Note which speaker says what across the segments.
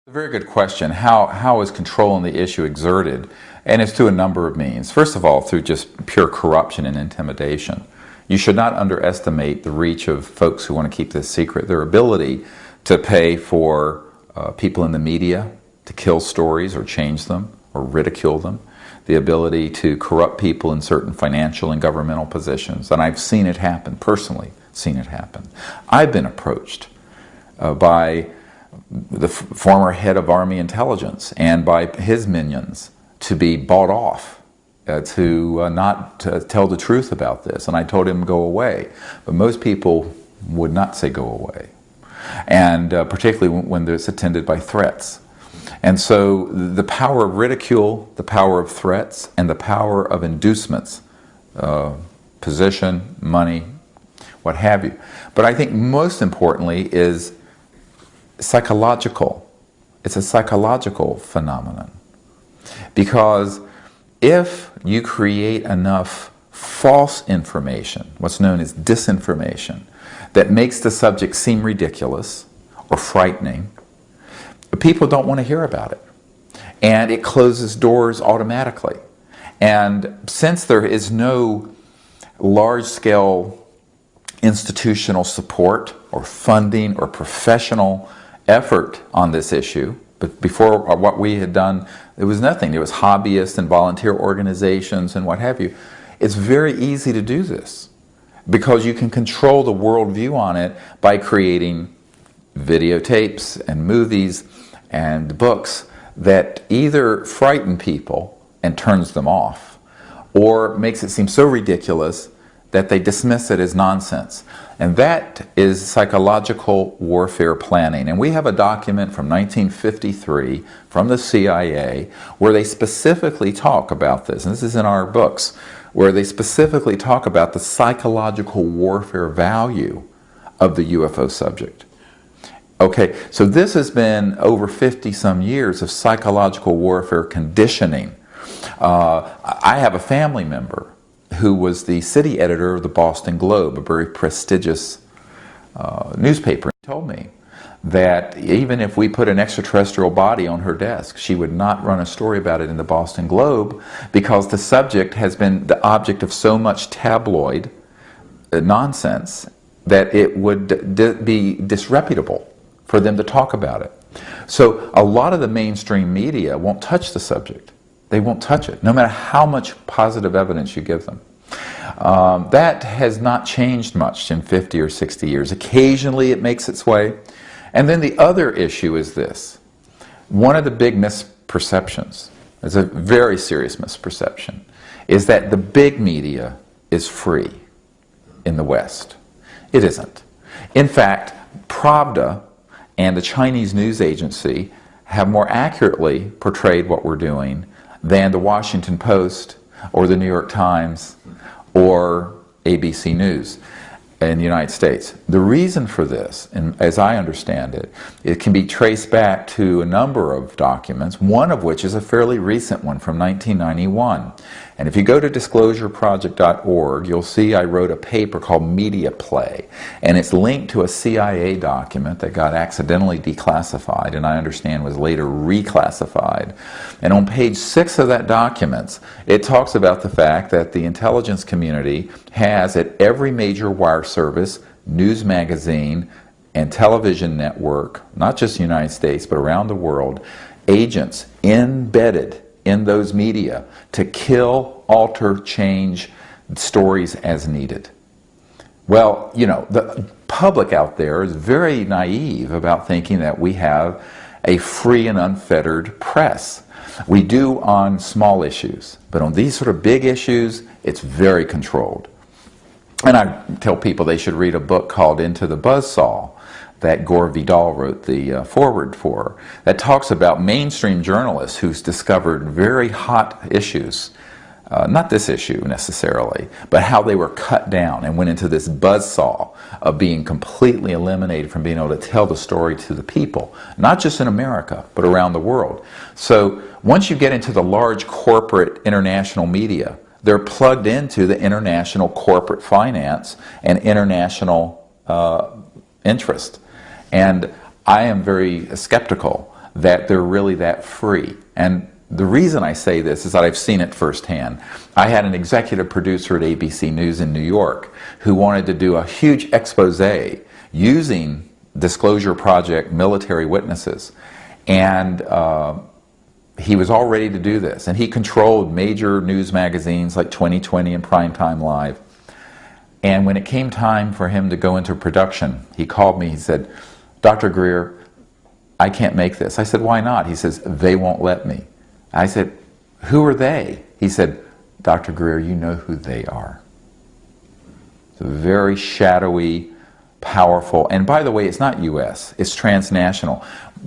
Speaker 1: A very good question. How is control on the issue exerted? And it's through a number of means. First of all, through just pure corruption and intimidation. You should not underestimate the reach of folks who want to keep this secret, their ability to pay for people in the media to kill stories or change them or ridicule them, the ability to corrupt people in certain financial and governmental positions. And I've seen it happen, personally seen it happen. I've been approached by the former head of Army intelligence and by his minions to be bought off, to not tell the truth about this. And I told him go away. But most people would not say go away. And particularly when it's attended by threats. And so the power of ridicule, the power of threats, and the power of inducements, position, money, what have you. But I think most importantly is psychological. It's a psychological phenomenon. Because if you create enough false information, what's known as disinformation, that makes the subject seem ridiculous or frightening, people don't want to hear about it. And it closes doors automatically. And since there is no large-scale institutional support or funding or professional effort on this issue, but before what we had done, there was nothing. There was hobbyists and volunteer organizations and what have you. It's very easy to do this because you can control the worldview on it by creating videotapes and movies and books that either frighten people and turns them off or makes it seem so ridiculous that they dismiss it as nonsense. And that is psychological warfare planning. And we have a document from 1953 from the CIA where they specifically talk about this, and this is in our books, where they specifically talk about the psychological warfare value of the UFO subject. Okay, so this has been over 50-some years of psychological warfare conditioning. I have a family member who was the city editor of the Boston Globe, a very prestigious newspaper. He told me that even if we put an extraterrestrial body on her desk, she would not run a story about it in the Boston Globe because the subject has been the object of so much tabloid nonsense that it would be disreputable for them to talk about it. So a lot of the mainstream media won't touch the subject. They won't touch it, no matter how much positive evidence you give them. That has not changed much in 50 or 60 years. Occasionally it makes its way. And then the other issue is this. One of the big misperceptions, it's a very serious misperception, is that the big media is free in the West. It isn't. In fact, Pravda and the Chinese news agency have more accurately portrayed what we're doing than the Washington Post or the New York Times or ABC News in the United States. The reason for this, and as I understand it, it can be traced back to a number of documents, one of which is a fairly recent one from 1991. And if you go to disclosureproject.org, you'll see I wrote a paper called Media Play, and it's linked to a CIA document that got accidentally declassified and I understand was later reclassified. And on page 6 of that document, it talks about the fact that the intelligence community has at every major wire service, news magazine, and television network, not just the United States but around the world, agents embedded in those media to kill, alter, change stories as needed. Well, you know, the public out there is very naive about thinking that we have a free and unfettered press. We do on small issues, but on these sort of big issues, it's very controlled. And I tell people they should read a book called Into the Buzzsaw that Gore Vidal wrote the foreword for, that talks about mainstream journalists who's discovered very hot issues, not this issue necessarily, but how they were cut down and went into this buzzsaw of being completely eliminated from being able to tell the story to the people, not just in America, but around the world. So once you get into the large corporate international media, they're plugged into the international corporate finance and international interest. And I am very skeptical that they're really that free. And the reason I say this is that I've seen it firsthand. I had an executive producer at ABC News in New York who wanted to do a huge expose using Disclosure Project military witnesses. And he was all ready to do this. And he controlled major news magazines like 2020 and Primetime Live. And when it came time for him to go into production, he called me, he said, "Dr. Greer, I can't make this." I said, "Why not?" He says, "They won't let me." I said, "Who are they?" He said, "Dr. Greer, you know who they are." It's a very shadowy, powerful, and by the way, it's not US, it's transnational.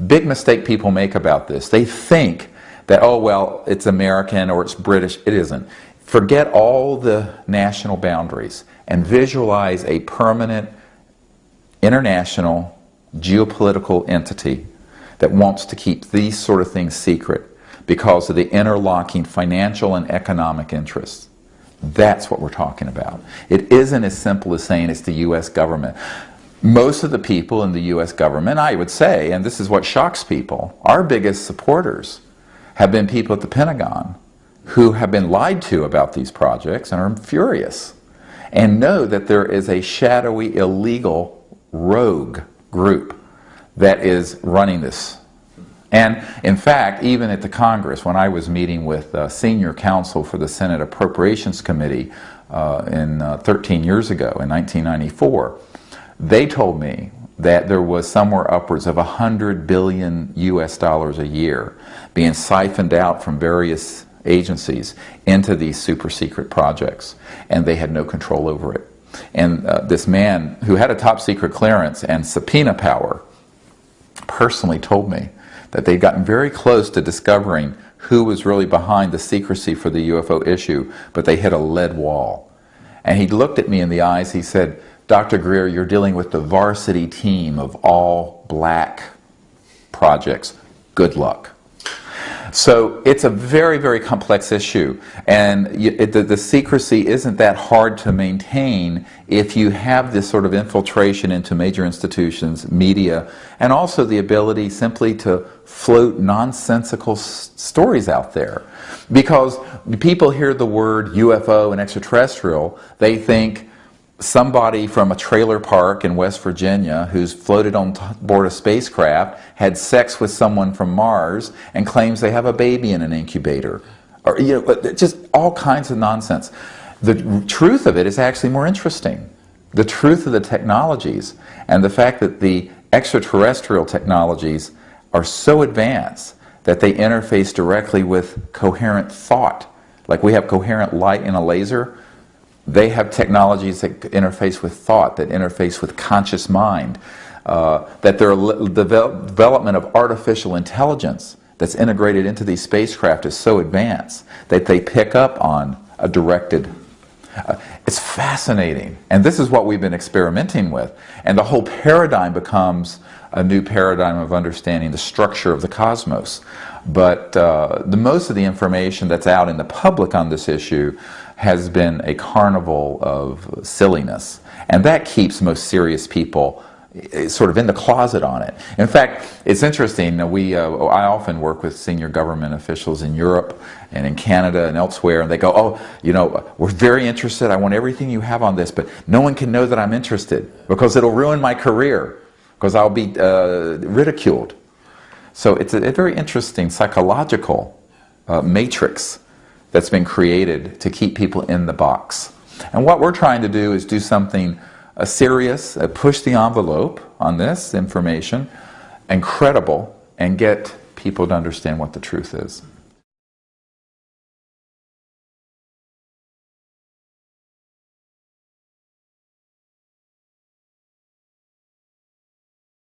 Speaker 1: Big mistake people make about this. They think that, oh, well, it's American or it's British. It isn't. Forget all the national boundaries and visualize a permanent international geopolitical entity that wants to keep these sort of things secret because of the interlocking financial and economic interests. That's what we're talking about. It isn't as simple as saying it's the US government. Most of the people in the US government, I would say, and this is what shocks people, our biggest supporters have been people at the Pentagon who have been lied to about these projects and are furious and know that there is a shadowy, illegal, rogue group that is running this. And in fact, even at the Congress, when I was meeting with senior counsel for the Senate Appropriations Committee 13 years ago, in 1994, they told me that there was somewhere upwards of $100 billion US a year being siphoned out from various agencies into these super secret projects, and they had no control over it. And this man who had a top secret clearance and subpoena power personally told me that they'd gotten very close to discovering who was really behind the secrecy for the UFO issue, but they hit a lead wall. And he looked at me in the eyes, he said, "Dr. Greer, you're dealing with the varsity team of all black projects. Good luck." So it's a very, very complex issue, and the secrecy isn't that hard to maintain if you have this sort of infiltration into major institutions, media, and also the ability simply to float nonsensical stories out there. Because people hear the word UFO and extraterrestrial, they think somebody from a trailer park in West Virginia who's floated on board a spacecraft had sex with someone from Mars and claims they have a baby in an incubator, or just all kinds of nonsense. The truth of it is actually more interesting. The truth of the technologies and the fact that the extraterrestrial technologies are so advanced that they interface directly with coherent thought. Like we have coherent light in a laser, they have technologies that interface with thought, that interface with conscious mind, that their development of artificial intelligence that's integrated into these spacecraft is so advanced that they pick up on a directed. It's fascinating, and this is what we've been experimenting with, and the whole paradigm becomes a new paradigm of understanding the structure of the cosmos. But the most of the information that's out in the public on this issue has been a carnival of silliness, and that keeps most serious people sort of in the closet on it. In fact, it's interesting, I often work with senior government officials in Europe and in Canada and elsewhere, and they go, "Oh, we're very interested, I want everything you have on this, but no one can know that I'm interested because it'll ruin my career, because I'll be ridiculed." So it's a very interesting psychological matrix that's been created to keep people in the box. And what we're trying to do is do something serious, push the envelope on this information, and credible, and get people to understand what the truth is.